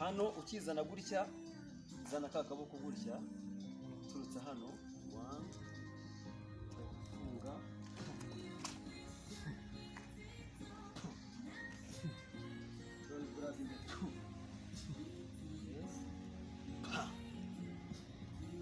hano ukizana gutya zana ka kaboko gutya turutse hano 1 funga don't grab in the 2 yes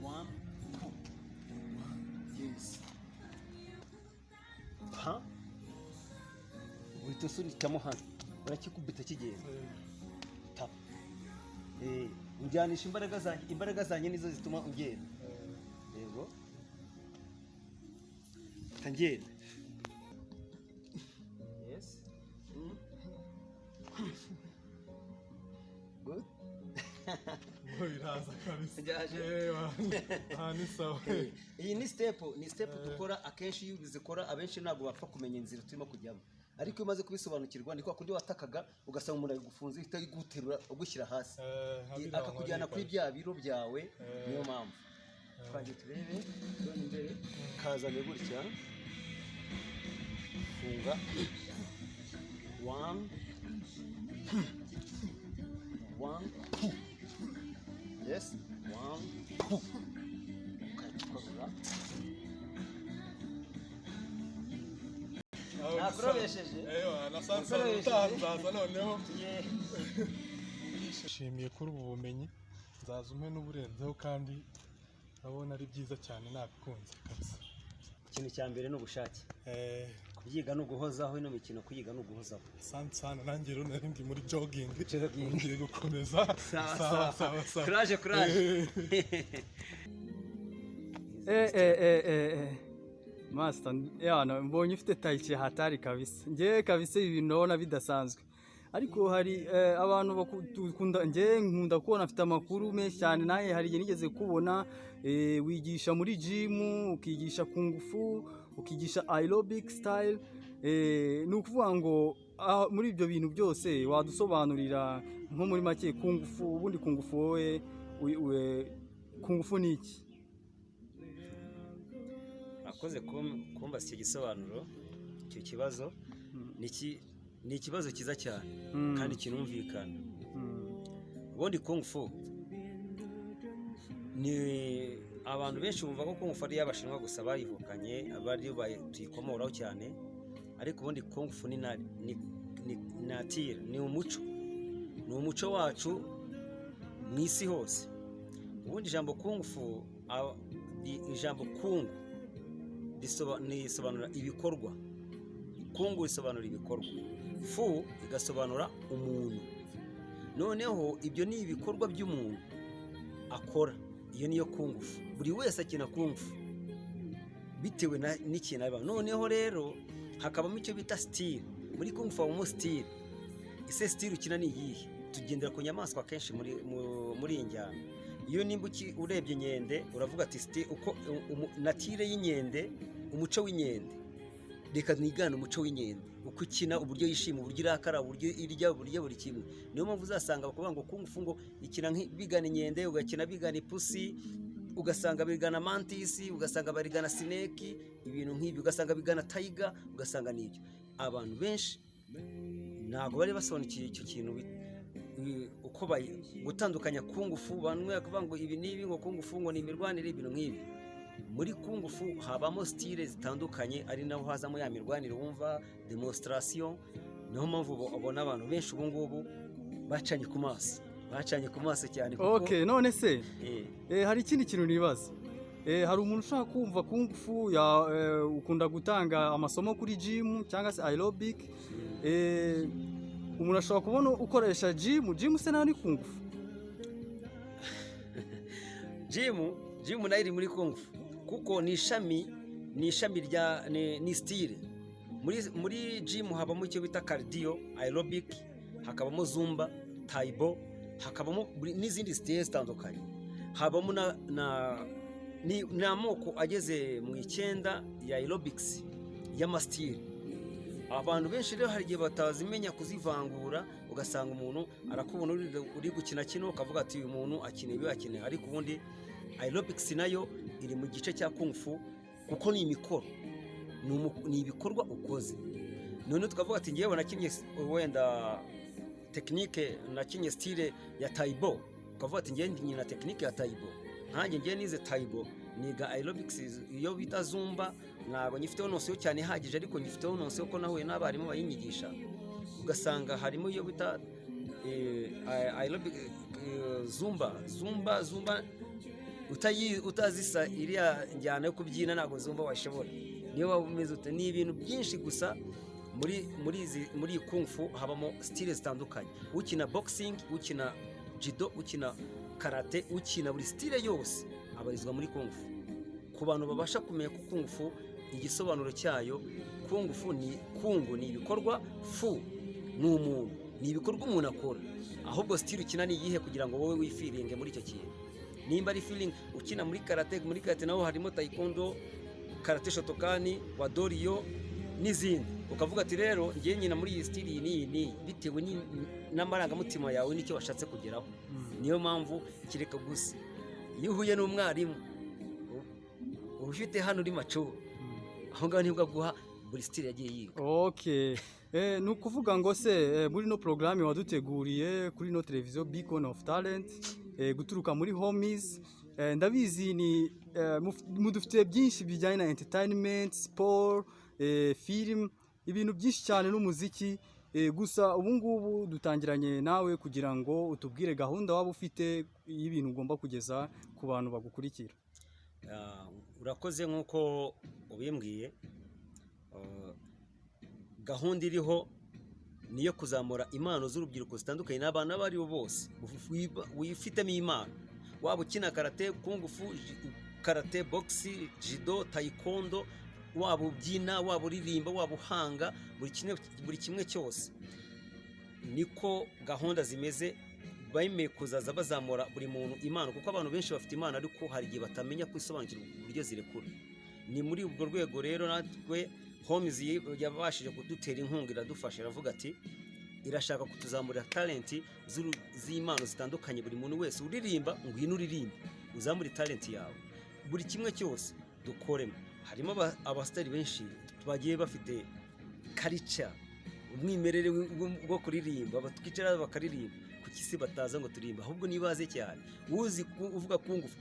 1 2 yes uhita usunikamo hano urakikubita kigenda tap unjyanisha imbaraga zanjye nizo zituma ungenda yego tangenda yes good biraza kabisa ni sawa. Iyi ni step dukora akenshi iyo bizikora abenshi ntabwo bapfa kumenya inzira turimo kujyamo, ariko iyo umaze kubisobanukirwa niko kundi watakaga ugasanga umuntu gufunze ihita guterura ugushyira hasi akakujyana kuri bya biro byawe. Niyo mpamvu twaje turebe dore imbere kazane gutya funga 1 1 yes 1 ukayikorora nakorobesheje nasanze utahanzaza noneho nshimiye kuri ubu bumenyi nzaza umwe n'uburenzeho kandi abona ari byiza cyane nabikunze kabisa. Ikintu cya mbere no gushake kubyiga no guhozaho ino mikino kuyiga no guhozaho sana nanjye rero nari ndi muri jogging ngiye gukomeza sawa courage master yana mbonye ufite taichi hatari kabisa. Ngiye kabisa ibintu nabona bidasanzwe, ariko hari abantu bakunda nkunda kubona afite amakuru menshi cyane. Naye hari igihe nigeze kubona wigisha muri gym, ukigisha kung fu, ukigisha aerobic style. Ni ukuvuga ngo muri ibyo bintu byose wadusobanurira nko muri make kung fu, ubundi kung fu wowe kung fu ni iki? Akoze kumba iki gisobanuro icyo kibazo ni ikibazo cyiza cyane kandi kinumvikana. Ubundi kung fu ni abantu benshi bumva ko kung fu ari y'Abashinwa gusa bayivukanye abari tuyikomoraho cyane, ariko ubundi kung fu ni natire, ni umuco wacu mu isi hose. Ubundi ijambo kung fu ijambo kung risobanura ibikorwa, kungu risobanura ibikorwa, fu igasobanura umuntu. Noneho ibyo ni ibikorwa by'umuntu akora, iyo niyo kungu fu. Buri wese akina kungu fu bitewe n'ikintu aba. Noneho rero hakabamo icyo bita style. Muri kungu fu habamo style. Ese style ukina ni iyihe? Tugendera ku nyamaswa kenshi muri iyi njyana. Iyo nimba urebye inkende uravuga ati style uko natire y'inkende, umuco w'inkende, reka nigana umuco w'inkende, uko ikina, uburyo yishima, uburyo irakara, uburyo irya, uburyo buri kimwe. Niyo mpamvu uzasanga bakuvuga ngo kung fu ngo ikina bigana inkende, ugakina bigana ipusi, ugasanga bigana mantisi, ugasanga barigana snake, ibintu nk'ibyo, ugasanga bigana tiger, ugasanga n'ibyo. Abantu benshi ntabwo bari basobanukiye icyo kintu uko gutandukanya kung fu. Bamwe bakavuga ngo ibi nibi, ngo kung fu ngo ni imirwanire, ibintu nk'ibi. Muri kung fu habamo style zitandukanye, ari naho hazamo ya mirwanire wumva demonstration. Niyo mpamvu ubona abantu benshi ubu ngubu bacanye ku maso cyane kuko okay. None se hari ikindi kintu nibaza, hari umuntu ushaka kumva kung fu ukunda gutanga amasomo kuri gym cyangwa se aerobic, umuntu ashobora kubona ukoresha gym se nayo ni kung fu? gym nayo iri muri kung fu kuko ni ishami rya ni style. Muri gym habamo icyo bita cardio, aerobic, hakabamo zumba, taibo, hakabamo n'izindi style zitandukanye. Habamo ni amoko ageze mu 9 ya aerobics y'amastyle. Abantu benshi rero hari igihe batazimenya kuzivangura, ugasanga umuntu arakubona uri gukina kino ukavuga ati uyu muntu akina ibi akina, ariko ubundi aerobics nayo iri mu gice cya kung fu kuko ni imikoro, ni ibikorwa ukoze. None tukavuga ati ngiye nakinnye wenda tekinike nakinye style ya taibo ukavuga ati ngiye nyina tekinike ya taibo nkanjye ngiye nize taibo niga aerobics iyo bita zumba ntabwo nyifiteho nonse cyane ihagije ariko nyifiteho nonse ko nahuye n'abarimu bayinyigisha ugasanga harimo iyo bita aerobic zumba utazisa iriya njyana yo kubyina ntabwo zumba washobora niyo waba umeze ute ni ibintu byinshi gusa muri kung fu habamo style zitandukanye ukina boxing ukina judo ukina karate ukina buri style yose abarizwa muri kung fu ku bantu babasha kumenya ko kung fu igisobanuro cyayo kung fu ni kungu ni ibikorwa fu ni umuntu ni ibikorwa umuntu akora ahubwo style ukina ni iyihe kugira ngo wowe wifiringe muri icyo kintu nimba ari feeling ukina muri karate naho harimo taekwondo karate shotokani wadoriyo n'izindi ukavuga ati rero ngiye nyina muri iyi style iyi ni bitewe n'amarangamutima yawe n'icyo washatse kugeraho niyo mpamvu kireka gusa iyo uhuye n'umwarimu ufite hano uri maco aho ngaho nibwo aguha buri style yagiye yiga. Okay. Ni ukuvuga ngo se muri no programme waduteguriye kuri no televiziyo Beacon of Talent guturuka muri Homies ndabizi ni mudufite byinshi bijyanye na entertainment, sport, film, ibintu byinshi cyane n'umuziki gusa ubu ngubu dutangiranye nawe kugira ngo utubwire gahunda waba ufite y'ibintu ugomba kugeza ku bantu bagukurikira. Urakoze nk'uko ubimbwiye gahunda iriho niyo kuzamura impano z'urubyiruko zitandukanye n'abana bari bo bose wifitemo impano waba ukina karate kung fu karate boxi judo taekwondo waba ubyina waba uririmba waba uhanga buri kimwe cyose niko gahunda zimeze bayime kuzaza bazamura buri muntu impano kuko abantu benshi bafite impano ariko hari igihe batamenya kwisobanukirwa uburyo zirekura ni muri ubwo rwego rero natwe Homies yabashije kudutera inkunga iradufasha iravuga ati irashaka kutuzamurira talent z'imano zitandukanye buri muntu wese uririmba ngwino uririmba uzamure talent yawe buri kimwe cyose dukoremo harimo abastari benshi twagiye bafite culture umwimerere bwo kuririmba batwicara bakaririmba kuki se bataza ngo turimba ahubwo nibaze cyane uzi uvuga kungufu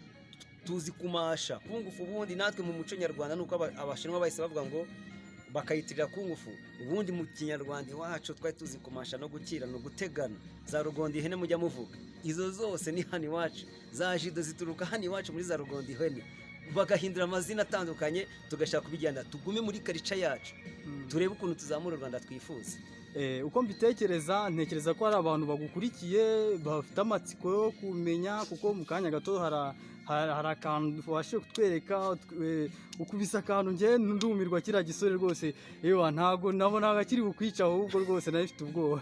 tuzi kumasha kungufu ubundi natwe mu muco nyarwanda nuko abashinwa bahise bavuga ngo bakayitirira kungufu ubundi mu kinyarwanda wacu twari tuzi kumasha no gukira no gutegana za rugondi ihene mujya muvuga izo zose ni hani wacu za jido zituruka hani wacu muri za rugondi ihene bagahindura amazina atandukanye tugashaka kubijyana tugume muri karica yacu turebe ukuntu tuzamura u Rwanda twifuza. Uko mbitekereza ntekereza ko hari abantu bagukurikiye bafite amatsiko yo kumenya kuko mu kanya gato hari akantu tubashe kutwereka ukubisa akantu nge ndumirwa kiriya gisore rwose yewe ntago nabona agakiri bukwica ahubwo rwose nabifite ubwoba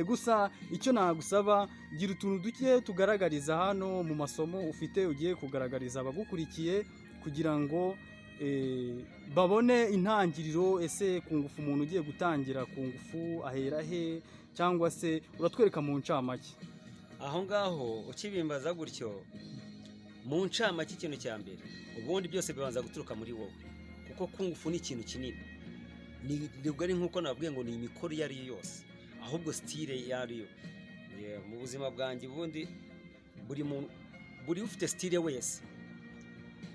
gusa icyo nagusaba gira utuntu duke tugaragariza hano mu masomo ufite ugiye kugaragariza abagukurikiye kugira ngo babone intangiriro ese kungufu umuntu ugiye gutangira kungufu ahera he cyangwa se uratwereka mu ncamake aho ngaho ukibimbaza gutyo mu ncamake ikintu cya mbere ubundi byose bibanza guturuka muri wowe kuko kungufu ni ikintu kinini nibwo ari nk'uko nababwiye ngo ni imikoro iyo ari yo yose ahubwo style iyo ari yo mu buzima bwanjye ubundi buri ufite style wese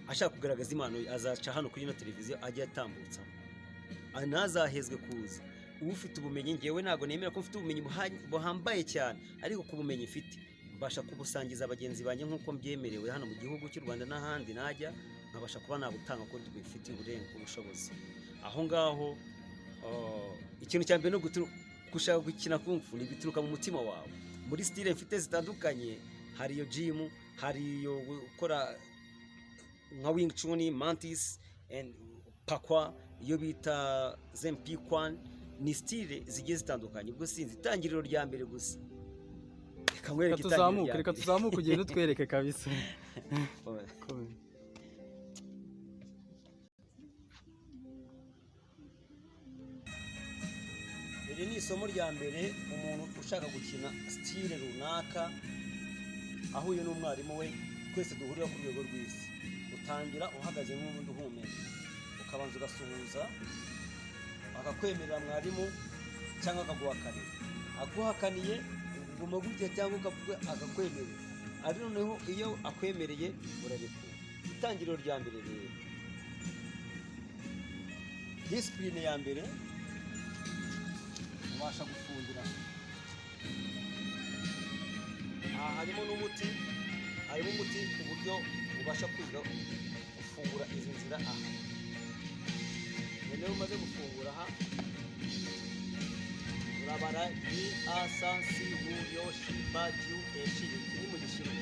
ashaka kugaragaza impano azaca hano kuri ino televiziyo ajya atambutsa ntazahezwe kuza ufite ubumenyi ngewe ntabwo nemera ko mfite ubumenyi buhambaye cyane ariko ku bumenyi mfite mbasha kubusangiza abagenzi banjye nk'uko mbyemerewe hano mu gihugu cy'u Rwanda n'ahandi najya nkabasha kuba nabutanga ko tubifitiye ubushobozi aho ngaho ikintu cya mbere no gushaka gukina kungufu ni bituruka mu mutima wawe muri style mfite zitandukanye hari iyo gym hari iyo gukora nka Wing Chun, Mantis and Pakwa iyo bita Zempi Kwan ni style zigiye zitandukanye ubwo sinzi itangiriro rya mbere gusa reka tuzamuke ugende utwereke kabisa. Iri ni isomo rya mbere umuntu ushaka gukina style runaka ahuye n'umwarimu we twese duhurira ku rwego rw'isi utangira uhagaze nk'umuntu uhumeka ukabanza ugasuhuza akakwemerera mwarimu cyangwa akaguha akarere aguhakaniye uguma gutya cyangwa ukavuga akakwemerera, ari noneho iyo akwemereye urarekura. Itangiriro rya mbere rero, disipurine ya mbere ubasha gufungira. Aha harimo n'umuti, harimo umuti ku buryo ubasha kwiga gufungura izi nzira. Aha noneho umaze gufungura aha urabara ni asansi wuyo shiba ju eshiri, kiri mu gishinwa.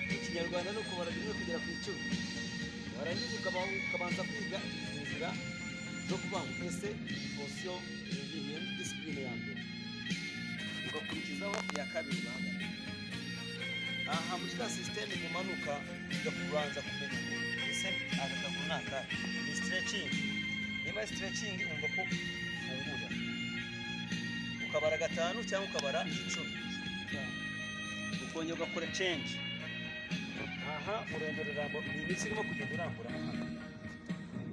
Mu kinyarwanda ni ukubara rimwe kugera ku 10. Warangiza ukabanza kwiga inzira zo kuvuga ngo ese posiyo iyi ni disipurine ya mbere, ugakurikizaho iya kabiri bahagana. Aha muri ka sisiteme umanuka ugakubanza kumenya ngo ese aka kaguru ni akahe, ni stretching. Niba stretching wumva ko ufungura, ukabara 5 cyangwa ukabara 10, ukongera ugakora change. Aha urongera ni imitsi irimo kugenda urambura hano,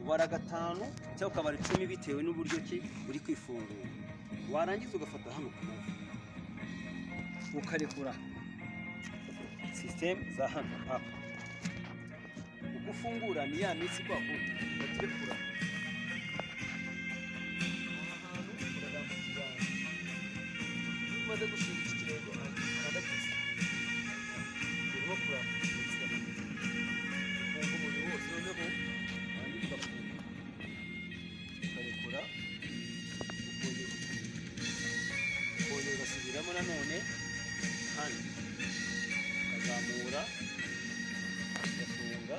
ubara 5 cyangwa ukabara 10 bitewe n'uburyo ki uri kwifungura. Warangiza ugafata hano ku mavi ukarekura system za hano hapa. Uko ufungura ni ya mitsi kwa kundi uturekura. Umaze gushinga ikirego kandagiza urimo kurambura ukumva umubiri wose, noneho wandika ugafunga ukarekura, ukongera ugasubiramo nanone hano ukazamura ugafunga